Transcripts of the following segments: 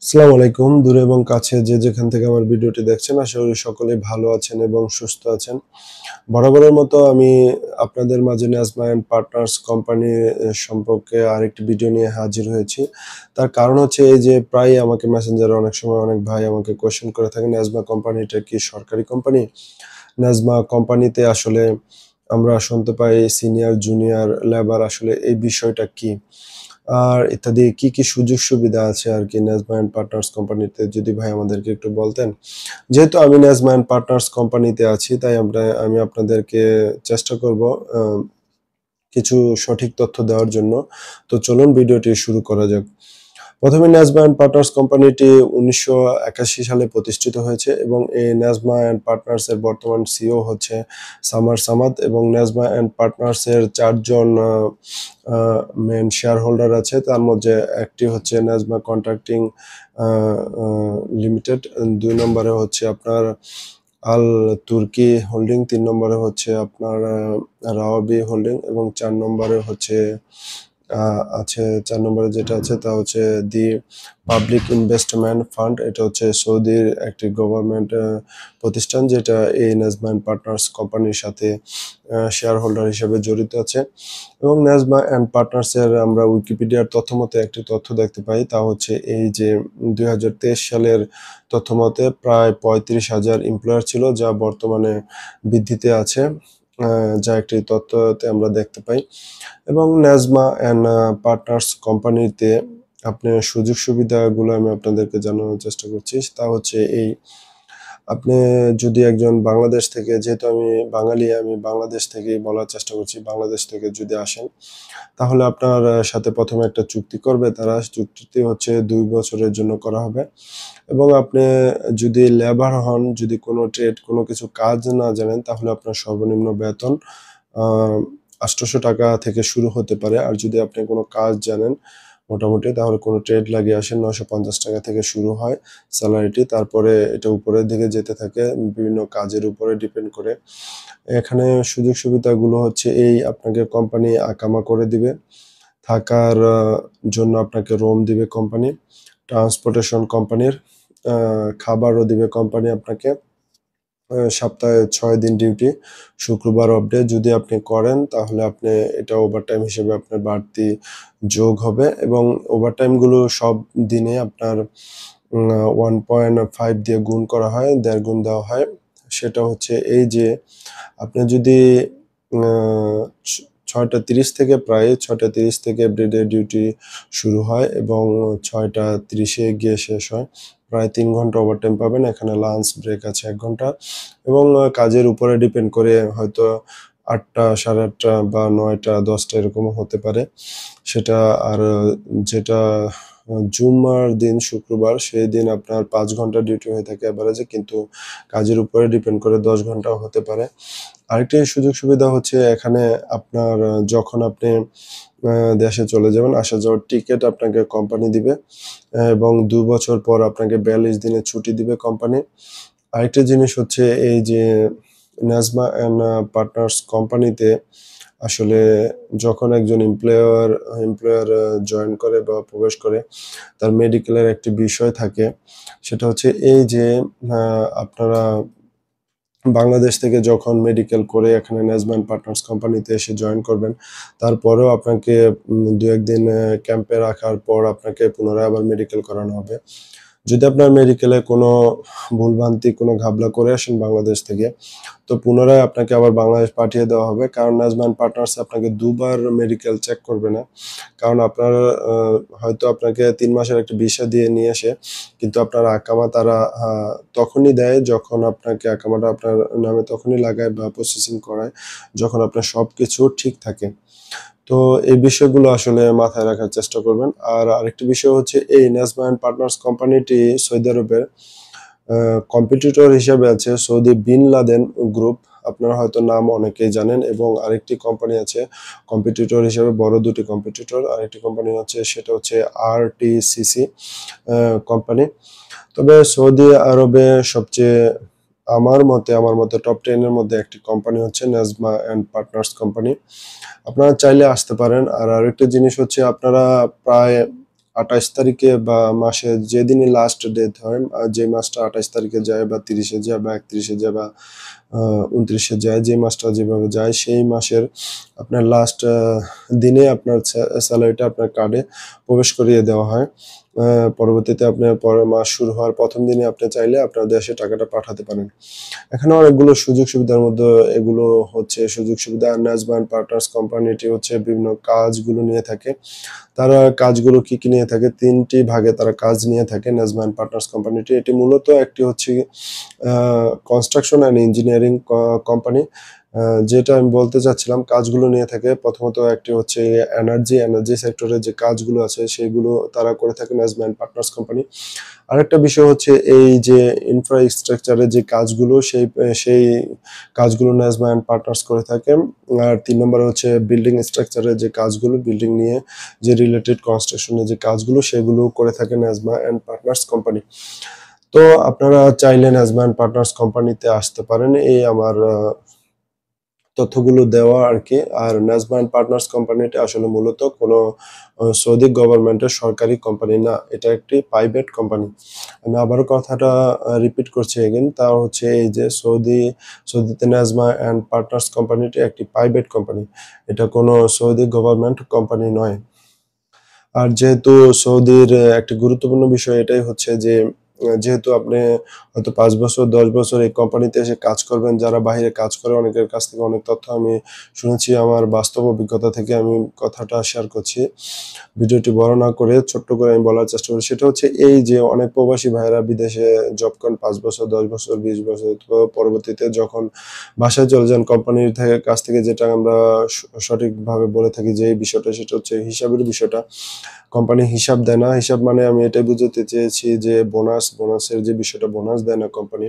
আসসালামু আলাইকুম। দূরে এবং কাছে যে যেখান থেকে আমার ভিডিওটি দেখছেন, আশা করি সকলেই ভালো আছেন এবং সুস্থ আছেন। বরাবরের মতো আমি আপনাদের মাঝে নাজমা অ্যান্ড পার্টনার্স কোম্পানি সম্পর্কে আরেকটি ভিডিও নিয়ে হাজির হয়েছি। তার কারণ হচ্ছে এই যে প্রায়ই আমাকে মেসেঞ্জারে অনেক সময় অনেক ভাই আমাকে কোয়েশ্চেন করে থাকেন, নাজমা কোম্পানিটা কি সরকারি কোম্পানি? নাজমা কোম্পানিতে আসলে আমরা শুনতে পাই সিনিয়র, জুনিয়র, লেবার আসলে এই বিষয়টা কি? আর ইত্যাদি কি সুযোগ সুবিধা আছে আরকি নাজমা অ্যান্ড পার্টনার্স কোম্পানিতে যদি ভাই আমাদেরকে একটু বলতেন? যেহেতু আমি নাজমা অ্যান্ড পার্টনার্স কোম্পানিতে আছি তাই আমি আপনাদেরকে চেষ্টা করব আ কিছু সঠিক তথ্য দেওয়ার জন্য। তো চলুন ভিডিওটি শুরু করা যাক। ১ম এ নাজমা অ্যান্ড পার্টনার্স কোম্পানিটি ১৯৮১ সালে প্রতিষ্ঠিত হয়েছে এবং এই নাজমা অ্যান্ড পার্টনার্স এর বর্তমান সিইও হচ্ছে সামার সামাদ এবং নাজমা অ্যান্ড পার্টনার্স এর ৪ জন আ মেইন শেয়ার হোল্ডার আছে। তার মধ্যে একটি হচ্ছে নাজমা কন্ট্রাক্টিং আ আ লিমিটেড, ২ নম্বরে হচ্ছে আপনার আল তুর্কি হোল্ডিং, ৩ নম্বরে হচ্ছে আপনার রাওয়াবি হোল্ডিং এবং ৪ নম্বরে হচ্ছে আ আছে ৪ নম্বরে যেটা আছে তা হচ্ছে দি পাবলিক ইনভেস্টমেন্ট ফান্ড। এটা হচ্ছে সৌদির একটি গভর্নমেন্ট প্রতিষ্ঠান যেটা এই নাজমা অ্যান্ড পার্টনার্স কোম্পানির সাথে শেয়ার হোল্ডার হিসেবে জড়িত আছে। এবং নাজমা অ্যান্ড পার্টনার্স এর আমরা উইকিপিডিয়ার তথ্যমতে একটি তথ্য দেখতে পাই তা হচ্ছে এই যে ২০২৩ সালের তথ্যমতে প্রায় ৩৫,০০০ এমপ্লয়ার ছিল যা বর্তমানে বৃদ্ধিতে আছে। আ যা একটি তথ্যতে আমরা দেখতে পাই। এবং নাজমা অ্যান্ড পার্টনার্স কোম্পানিতে আপনার সুযোগ সুবিধাগুলো আমি আপনাদেরকে জানানোর চেষ্টা করছি। তা হচ্ছে এই, আপনি যদি একজন বাংলাদেশ থেকে, যেহেতু আমি বাঙালি, আমি বাংলাদেশ থেকেই বলার চেষ্টা করছি। বাংলাদেশ থেকে যদি আসেন, তাহলে আপনার সাথে ১ম এ একটা চুক্তি করবে তারা। চুক্তিটি হচ্ছে ২ বছরের জন্য করা হবে এবং আপনি যদি লেবার হন, যদি কোনো ট্রেড, কোনো কিছু কাজ না জানেন, তাহলে আপনার সর্বনিম্ন বেতন আ ৳৮০০ থেকে শুরু হতে পারে। আর যদি আপনি কোনো কাজ জানেন মোটামুটি, তাহলে কোনো ট্রেড লাগিয়ে আসেন, ৳৯৫০ থেকে শুরু হয় সেলারিটি। তারপরে এটা উপরের দিকে যেতে থাকে বিভিন্ন কাজের উপরে ডিপেন্ড করে। এখানে সুযোগ সুবিধাগুলো হচ্ছে এই, আপনাকে কোম্পানি আকামা করে দিবে। থাকার জন্য আপনাকে রুম দিবে কোম্পানি। ট্রান্সপোর্টেশন কোম্পানির। আ খাবারও দিবে কোম্পানি আপনাকে। সপ্তাহে ৬ দিন ডিউটি, শুক্রবার অফ ডে যদি আপনি করেন তাহলে আপনি এটা ওভারটাইম হিসেবে আপনার বাড়তি যোগ হবে এবং ওভারটাইমগুলো সব দিনে আপনার ১.৫ দিয়ে গুণ করা হয়, ১.৫ গুণ দেওয়া হয়। সেটা হচ্ছে এই যে আপনি যদি আ ছ ৬ঃ৩০ থেকে, প্রায় ৬ঃ৩০ থেকে এভরিডে ডিউটি শুরু হয় এবং ৬ঃ৩০ এ গিয়ে শেষ হয়। প্রায় ৩ ঘন্টা ওভারটাইম পাবেন। এখানে লাঞ্চ ব্রেক আছে ১ ঘন্টা এবং কাজের উপরে ডিপেন্ড করে হয়তো ৮ঃ০০, ৮:৩০ বা ৯ঃ০০, ১০ঃ০০ এরকমও হতে পারে। সেটা আর যেটা জুম্মার দিন, শুক্রবার, সেই দিন আপনার ৫ ঘন্টা ডিউটি হয়ে থাকে এভারেজে, কিন্তু কাজের উপরে ডিপেন্ড করে ১০ ঘন্টাও হতে পারে। আরেকটি সুযোগ সুবিধা হচ্ছে এখানে আপনার যখন আপনি দেশে চলে যাবেন, আসা যাওয়ার টিকেট আপনাকে কোম্পানি দিবে এবং ২ বছর পর আপনাকে ৪২ দিনের ছুটি দিবে কোম্পানি। আরেকটা জিনিস হচ্ছে এই যে নাজমা অ্যান্ড পার্টনার্স কোম্পানিতে আসলে যখন একজন এমপ্লয়ার জয়েন করে বা প্রবেশ করে, তার মেডিকেলের একটি বিষয় থাকে। সেটা হচ্ছে এই যে আপনারা বাংলাদেশ থেকে যখন মেডিকেল করে এখানে নাজমা অ্যান্ড পার্টনার্স কোম্পানিতে এসে জয়েন করবেন, তারপরেও আপনাকে ২-১ দিন ক্যাম্পে রাখার পর আপনাকে পুনরায় আবার মেডিকেল করানো হবে। যদি আপনার মেডিকেলে কোনো ভুলভ্রান্তি, কোনো ঘাবলা করে আসেন বাংলাদেশ থেকে, তো পুনরায় আপনাকে আবার বাংলাদেশ পাঠিয়ে দেওয়া হবে। কারণ নাজমা অ্যান্ড পার্টনার্স আপনাকে ২ বার মেডিকেল চেক করবে না। কারণ আপনার আ হয়তো আপনাকে ৩ মাসের একটা ভিসা দিয়ে নিয়ে আসে, কিন্তু আপনার আকামা তারা তখনই দেয় যখন আপনাকে, আকামাটা আপনার নামে তখনই লাগায় বা প্রসেসিং করায় যখন আপনার সবকিছু ঠিক থাকে। তো এই বিষয়গুলো আসলে মাথায় রাখার চেষ্টা করবেন। আর আরেকটি বিষয় হচ্ছে এই নাজমা অ্যান্ড পার্টনার্স কোম্পানিটি সৌদি আরবের আ কম্পিটিটর হিসেবে আছে সৌদি বিন লাদেন গ্রুপ। আপনারা হয়তো নাম অনেকেই জানেন এবং আরেকটি কোম্পানি আছে কম্পিটিটর হিসেবে, বড় ২ টি কম্পিটিটর। আরেকটি কোম্পানি হচ্ছে, সেটা হচ্ছে আরটিসিসি আ কোম্পানি। তবে সৌদি আরবে সবচেয়ে, আমার মতে টপ 10 এর মধ্যে একটি কোম্পানি হচ্ছে নাজমা অ্যান্ড পার্টনার্স কোম্পানি। আপনারা চাইলে আসতে পারেন। আর আরেকটা জিনিস হচ্ছে আপনারা প্রায় 28 তারিখে বা মাসে যেদিনই লাস্ট ডেট হয়, যে মাসটা 28 তারিখে যায় বা 30-এ যায় বা 31-এ যায় বা 29-এ যায়, যে মাসটা যেভাবে যায় সেই মাসের আপনার লাস্ট দিনে আপনার স্যালারিটা আপনার কার্ডে প্রবেশ করিয়ে দেওয়া হয়। পরবর্তীতে আপনার পরের মাস শুরু হওয়ার প্রথম দিনে আপনি চাইলে আপনার দেশে টাকাটা পাঠাতে পারেন। এখানে অনেকগুলো সুযোগ সুবিধার মধ্যে এগুলো হচ্ছে সুযোগ সুবিধা। নাজমা এন্ড পার্টনার্স কোম্পানিটি হচ্ছে বিভিন্ন কাজগুলো নিয়ে থাকে। তারা কাজগুলো কি, কি নিয়ে থাকে? ৩ টি ভাগে তারা কাজ নিয়ে থাকে নাজমা এন্ড পার্টনার্স কোম্পানিটি। এটি মূলত একটি হচ্ছে আ কনস্ট্রাকশন অ্যান্ড ইঞ্জিনিয়ারিং কোম্পানি। যেটা আমি বলতে চাচ্ছিলাম কাজগুলো নিয়ে থাকে। প্রথমত একটি হচ্ছে এনার্জি সেক্টরে যে কাজগুলো আছে সেগুলো তারা করে থাকে নাজমা এন্ড পার্টনার্স কোম্পানি। আরেকটা বিষয় হচ্ছে এই যে ইনফ্রাস্ট্রাকচারের যে কাজগুলো সেই কাজগুলো নাজমা এন্ড পার্টনার্স করে থাকে। আর ৩ নম্বরে হচ্ছে বিল্ডিং স্ট্রাকচারের যে কাজগুলো, বিল্ডিং নিয়ে যে রিলেটেড কনস্ট্রাকশনের যে কাজগুলো সেগুলো করে থাকে নাজমা এন্ড পার্টনার্স কোম্পানি। তো আপনারা চাইলে নাজমা এন্ড পার্টনার্স কোম্পানিতে আসতে পারেন। এই আমার তথ্যগুলো দেওয়া আরকি। আর নাজমা এন্ড পার্টনার্স কোম্পানিটা আসলে মূলত কোনো সৌদি গভর্নমেন্টের সরকারি কোম্পানি না। এটা একটি প্রাইভেট কোম্পানি। আমি আবারও কথাটা রিপিট করছি এগেইন। তা হচ্ছে এই যে সৌদিতে নাজমা এন্ড পার্টনার্স কোম্পানিটি একটি প্রাইভেট কোম্পানি। এটা কোনো সৌদি গভর্নমেন্ট কোম্পানি নয়। আর যেহেতু সৌদির একটি গুরুত্বপূর্ণ বিষয় এটাই হচ্ছে যে যেহেতু আপনি হয়তো ৫ বছর ১০ বছর এই কোম্পানিতে এসে কাজ করবেন, যারা বাহিরে কাজ করে অনেকের কাছ থেকে অনেক তথ্য আমি শুনেছি, আমার বাস্তব অভিজ্ঞতা থেকে আমি কথাটা শেয়ার করছি। ভিডিওটি বড় না করে ছোট্ট করে আমি বলার চেষ্টা করি। সেটা হচ্ছে এই যে অনেক প্রবাসী ভাইয়েরা বিদেশে জব করেন ৫ বছর, ১০ বছর, ২০ বছর, তো পরবর্তীতে যখন বাসায় চলে যান কোম্পানির কাছ থেকে যেটা আমরা সঠিকভাবে বলে থাকি যে এই বিষয়টা সেটা হচ্ছে হিসাবের বিষয়টা। কোম্পানি হিসাব দেয় না। হিসাব মানে আমি এটাই বুঝাতে চেয়েছি যে বোনাসের যে বিষয়টা, বোনাস দেয় না কোম্পানি।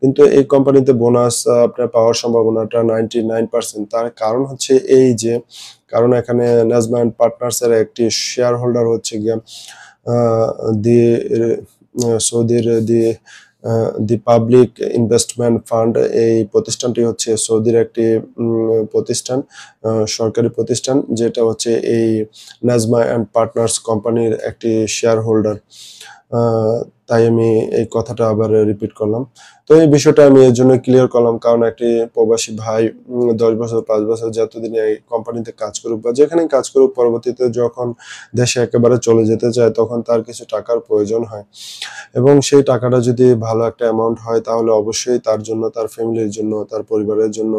কিন্তু এই কোম্পানিতে বোনাস আপনার পাওয়ার সম্ভাবনাটা 99%। তার কারণ হচ্ছে এই যে কারণ এখানে নাজমা এন্ড পার্টনার্স এর একটি শেয়ার হোল্ডার হচ্ছে গিয়ে আ দি সৌদির দি পাবলিক ইনভেস্টমেন্ট ফান্ড। এই প্রতিষ্ঠানটি হচ্ছে সৌদির একটি প্রতিষ্ঠান, সরকারি প্রতিষ্ঠান যেটা হচ্ছে এই নাজমা এন্ড পার্টনার্স কোম্পানির একটি শেয়ার হোল্ডার। আ তাই আমি এই কথাটা আবার রিপিট করলাম। তো এই বিষয়টা আমি এজন্য ক্লিয়ার করলাম কারণ একটি প্রবাসী ভাই ১০ বছর ৫ বছর যতদিন এই কোম্পানিতে কাজ করুক বা যেখানেই কাজ করুক পরবর্তীতে যখন দেশে একেবারে চলে যেতে চায় তখন তার কিছু টাকার প্রয়োজন হয়। এবং সেই টাকাটা যদি ভালো একটা অ্যামাউন্ট হয় তাহলে অবশ্যই তার জন্য, তার ফ্যামিলির জন্য, তার পরিবারের জন্য,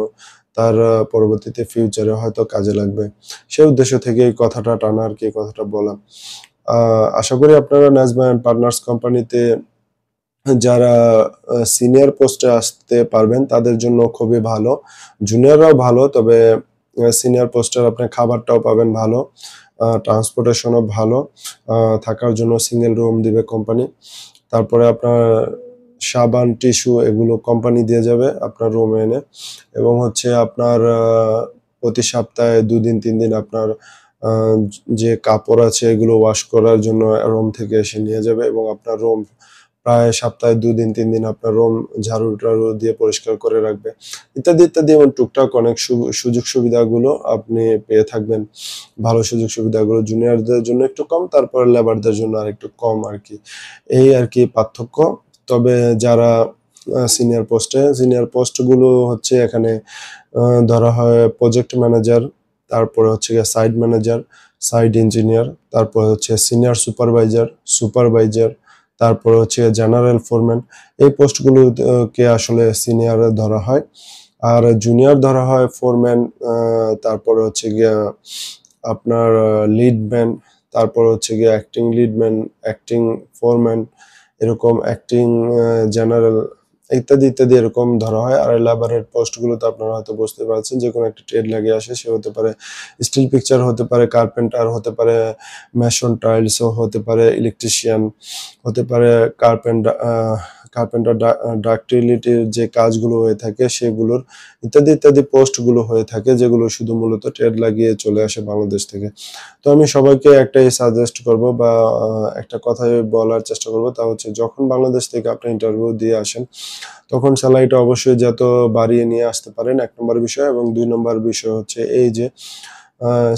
তার পরবর্তীতে ফিউচারে হয়তো কাজে লাগবে। সেই উদ্দেশ্য থেকে এই কথাটা টানা আরকি, এই কথাটা বলা। আ আশা করি আপনারা নাজমা এন্ড পার্টনার্স কোম্পানিতে যারা সিনিয়র পোস্টে আসতে পারবেন তাদের জন্য খুবই ভালো। জুনিয়ররাও ভালো, তবে সিনিয়র পোস্টের আপনি খাবারটাও পাবেন ভালো। ট্রান্সপোর্টেশনও ভালো। থাকার জন্য সিঙ্গেল রুম দিবে কোম্পানি। তারপরে আপনার সাবান, টিস্যু এগুলো কোম্পানি দিয়ে যাবে আপনার রুমে এনে। এবং হচ্ছে আপনার প্রতি সপ্তাহে ২ দিন ৩ দিন আপনার আ যে কাপড় আছে এগুলো ওয়াশ করার জন্য রুম থেকে এসে নিয়ে যাবে এবং আপনার রুম প্রায় সপ্তাহে ২ দিন ৩ দিন আপনার রুম ঝাড়ু-টাড়ু দিয়ে পরিষ্কার করে রাখবে। ইত্যাদি, ইত্যাদি এবং টুকটাক অনেক সুযোগ সুবিধাগুলো আপনি পেয়ে থাকবেন। ভালো সুযোগ সুবিধাগুলো জুনিয়রদের জন্য একটু কম, তারপরে লেবারদের জন্য আরেকটু কম আরকি। এই আরকি পার্থক্য। তবে যারা সিনিয়র পোস্টগুলো হচ্ছে এখানে আ ধরা হয় প্রজেক্ট ম্যানেজার, তারপরে হচ্ছে গিয়ে সাইট ম্যানেজার, সাইট ইঞ্জিনিয়ার, তারপরে হচ্ছে সিনিয়র সুপারভাইজার, তারপরে হচ্ছে জেনারেল ফোরম্যান। এই পোস্টগুলো কে আসলে সিনিয়র ধরা হয়। আর জুনিয়র ধরা হয় ফোরম্যান, তারপরে হচ্ছে গিয়া আপনার লিডম্যান, তারপরে হচ্ছে গিয়ে অ্যাক্টিং লিডম্যান, অ্যাক্টিং ফোরম্যান, এরকম অ্যাক্টিং জেনারেল ইত্যাদি, ইত্যাদি এরকম ধরা হয়। আর লেবারের পোস্টগুলোতে আপনারা হয়তো বুঝতে পারছেন যেকোনো একটা ট্রেড লেগে আসে। সে হতে পারে স্টিল পিকচার, হতে পারে কার্পেন্টার, হতে পারে মেসন টাইলসও হতে পারে, ইলেকট্রিশিয়ান হতে পারে, কার্পেন্টার ডাক্টিলিটির যে কাজগুলো হয়ে থাকে সেগুলোর ইত্যাদি, ইত্যাদি পোস্টগুলো হয়ে থাকে যেগুলো শুধু মূলত ট্রেড লাগিয়ে চলে আসে বাংলাদেশ থেকে। তো আমি সবাইকে একটাই সাজেস্ট করব বা একটা কথাই বলার চেষ্টা করব, তা হচ্ছে যখন বাংলাদেশ থেকে আপনি ইন্টারভিউ দিয়ে আসেন তখন স্যালারিটা অবশ্যই যত বাড়িয়ে নিয়ে আসতে পারেন ১ নম্বর বিষয়, এবং ২ নম্বর বিষয় হচ্ছে এই যে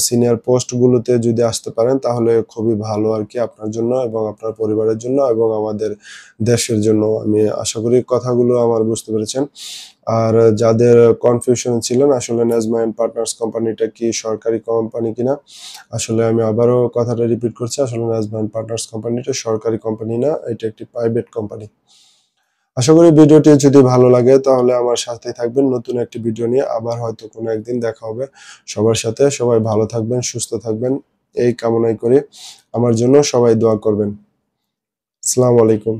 সিনিয়র পোস্টগুলোতে যদি আসতে পারেন তাহলে খুবই ভালো আর কি আপনার জন্য এবং আপনার পরিবারের জন্য এবং আমাদের দেশের জন্য। আমি আশা করি কথাগুলো আমার বুঝতে পেরেছেন। আর যাদের কনফিউশন ছিলেন আসলে নাজমা এন্ড পার্টনার্স কোম্পানিটা কি সরকারি কোম্পানি কিনা, আসলে আমি আবারও কথাটা রিপিট করছি, আসলে নাজমা এন্ড পার্টনার্স কোম্পানিটা সরকারি কোম্পানি না, এটা একটি প্রাইভেট কোম্পানি। আশা করি ভিডিওটি যদি ভালো লাগে তাহলে আমার সাথেই থাকবেন নতুন একটি ভিডিও নিয়ে। আবার হয়তো কোনো একদিন দেখা হবে সবার সাথে। সবাই ভালো থাকবেন, সুস্থ থাকবেন এই কামনাই করি। আমার জন্য সবাই দোয়া করবেন। আসসালামু আলাইকুম।